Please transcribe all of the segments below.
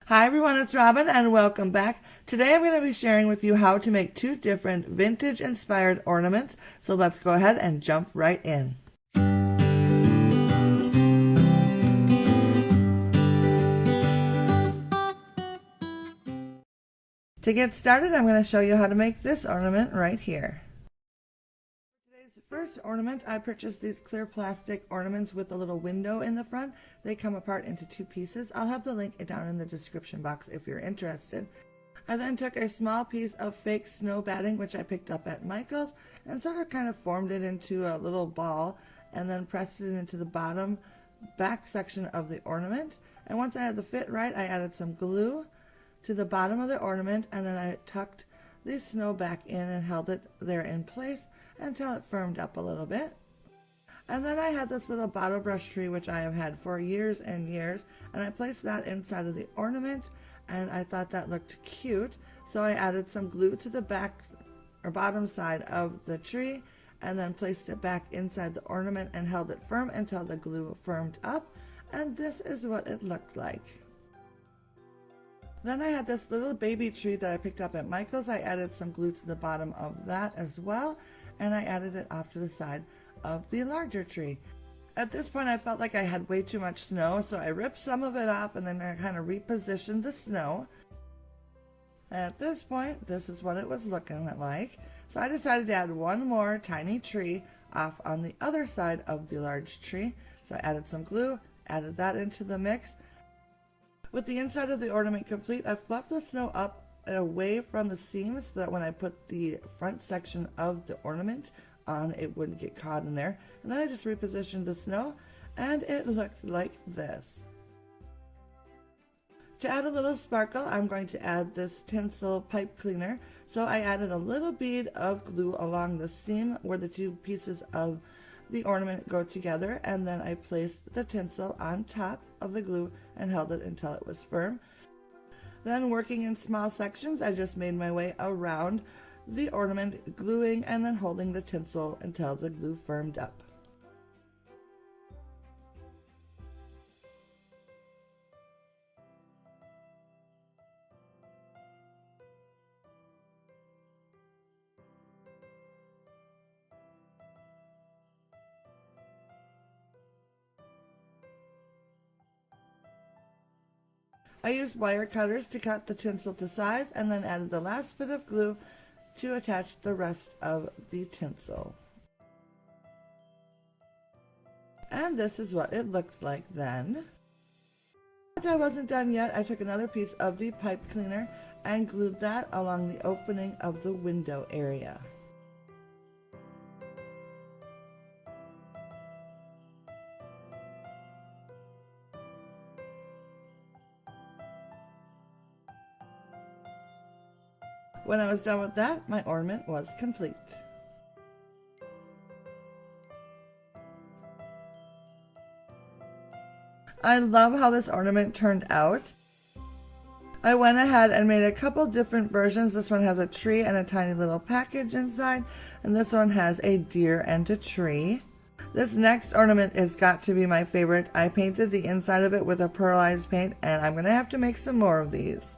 Hi everyone, it's Robin and welcome back. Today I'm going to be sharing with you how to make two different vintage inspired ornaments. So let's go ahead and jump right in. To get started, I'm going to show you how to make this ornament right here. For today's first ornament, I purchased these clear plastic ornaments with a little window in the front. They come apart into two pieces. I'll have the link down in the description box if you're interested. I then took a small piece of fake snow batting, which I picked up at Michael's, and sort of kind of formed it into a little ball and then pressed it into the bottom back section of the ornament. And once I had the fit right, I added some glue to the bottom of the ornament, and then I tucked the snow back in and held it there in place until it firmed up a little bit. And then I had this little bottle brush tree, which I have had for years and years, and I placed that inside of the ornament, and I thought that looked cute, so I added some glue to the back or bottom side of the tree and then placed it back inside the ornament and held it firm until the glue firmed up, and this is what it looked like. Then I had this little baby tree that I picked up at Michael's. I added some glue to the bottom of that as well, and I added it off to the side of the larger tree. At this point I felt like I had way too much snow, so I ripped some of it off and then I kind of repositioned the snow. And at this point, this is what it was looking like. So I decided to add one more tiny tree off on the other side of the large tree. So I added some glue, added that into the mix. With the inside of the ornament complete, I fluffed the snow up and away from the seams so that when I put the front section of the ornament on, it wouldn't get caught in there. And then I just repositioned the snow and it looked like this. To add a little sparkle, I'm going to add this tinsel pipe cleaner. So I added a little bead of glue along the seam where the two pieces of the ornament go together, and then I placed the tinsel on top of the glue and held it until it was firm. Then, working in small sections, I just made my way around the ornament, gluing and then holding the tinsel until the glue firmed up. I used wire cutters to cut the tinsel to size and then added the last bit of glue to attach the rest of the tinsel. And this is what it looked like then. But I wasn't done yet. I took another piece of the pipe cleaner and glued that along the opening of the window area. When I was done with that, my ornament was complete. I love how this ornament turned out. I went ahead and made a couple different versions. This one has a tree and a tiny little package inside, and this one has a deer and a tree. This next ornament has got to be my favorite. I painted the inside of it with a pearlized paint, and I'm going to have to make some more of these.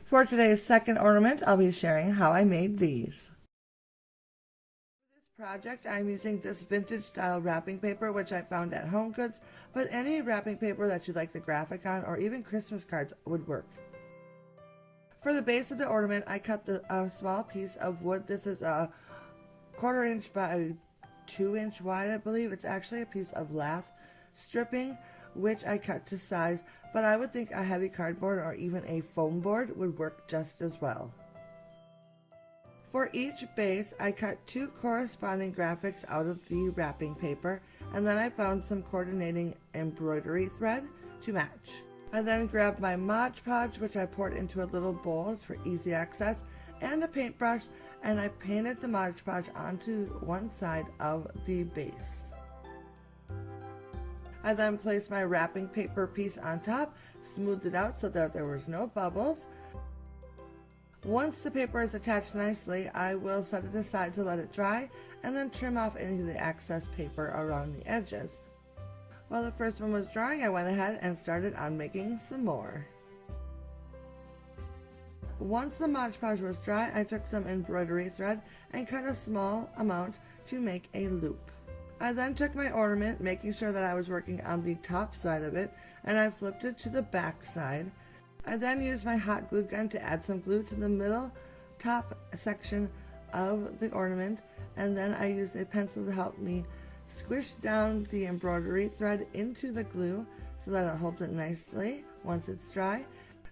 For today's second ornament, I'll be sharing how I made these. For this project, I'm using this vintage style wrapping paper, which I found at HomeGoods, but any wrapping paper that you like the graphic on, or even Christmas cards, would work. For the base of the ornament, I cut a small piece of wood. This is a 1/4 inch by 2 inch wide, I believe. It's actually a piece of lath stripping, which I cut to size, but I would think a heavy cardboard or even a foam board would work just as well. For each base, I cut 2 corresponding graphics out of the wrapping paper, and then I found some coordinating embroidery thread to match. I then grabbed my Mod Podge, which I poured into a little bowl for easy access, and a paintbrush, and I painted the Mod Podge onto one side of the base. I then placed my wrapping paper piece on top, smoothed it out so that there was no bubbles. Once the paper is attached nicely, I will set it aside to let it dry and then trim off any of the excess paper around the edges. While the first one was drying, I went ahead and started on making some more. Once the Mod Podge was dry, I took some embroidery thread and cut a small amount to make a loop. I then took my ornament, making sure that I was working on the top side of it, and I flipped it to the back side. I then used my hot glue gun to add some glue to the middle top section of the ornament, and then I used a pencil to help me squish down the embroidery thread into the glue so that it holds it nicely once it's dry.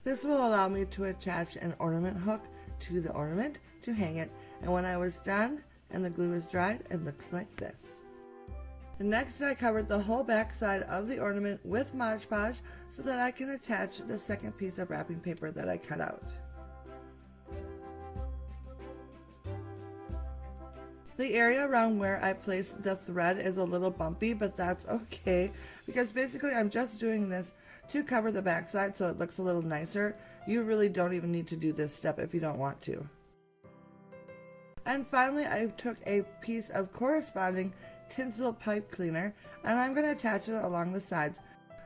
This will allow me to attach an ornament hook to the ornament to hang it, and when I was done and the glue is dried, it looks like this. Next, I covered the whole back side of the ornament with Mod Podge so that I can attach the second piece of wrapping paper that I cut out. The area around where I placed the thread is a little bumpy, but that's okay because basically I'm just doing this to cover the back side so it looks a little nicer. You really don't even need to do this step if you don't want to. And finally, I took a piece of corresponding tinsel pipe cleaner and I'm going to attach it along the sides.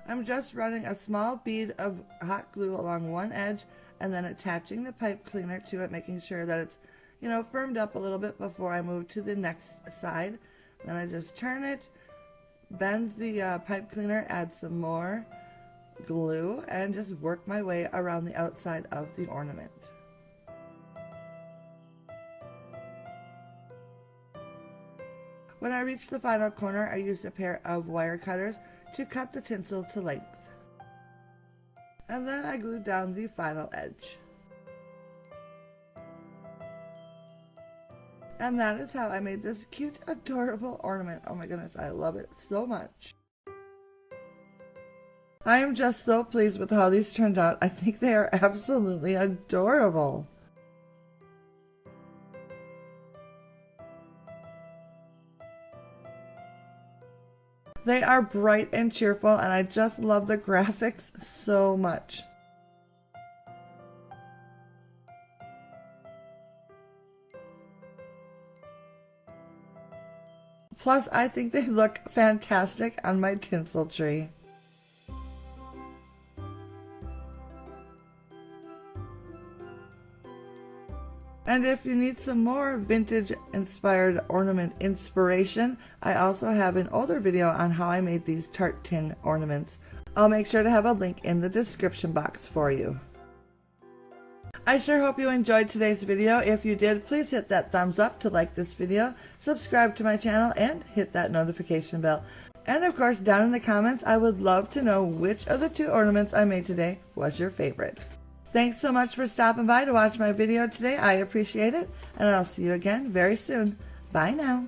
I'm just running a small bead of hot glue along one edge and then attaching the pipe cleaner to it, making sure that it's firmed up a little bit before I move to the next side. Then I just turn it, bend the pipe cleaner, add some more glue, and just work my way around the outside of the ornament. When I reached the final corner, I used a pair of wire cutters to cut the tinsel to length. And then I glued down the final edge. And that is how I made this cute, adorable ornament. Oh my goodness, I love it so much. I am just so pleased with how these turned out. I think they are absolutely adorable. They are bright and cheerful, and I just love the graphics so much. Plus, I think they look fantastic on my tinsel tree. And if you need some more vintage inspired ornament inspiration, I also have an older video on how I made these tart tin ornaments. I'll make sure to have a link in the description box for you. I sure hope you enjoyed today's video. If you did, please hit that thumbs up to like this video, subscribe to my channel, and hit that notification bell. And of course, down in the comments, I would love to know which of the two ornaments I made today was your favorite. Thanks so much for stopping by to watch my video today. I appreciate it, and I'll see you again very soon. Bye now.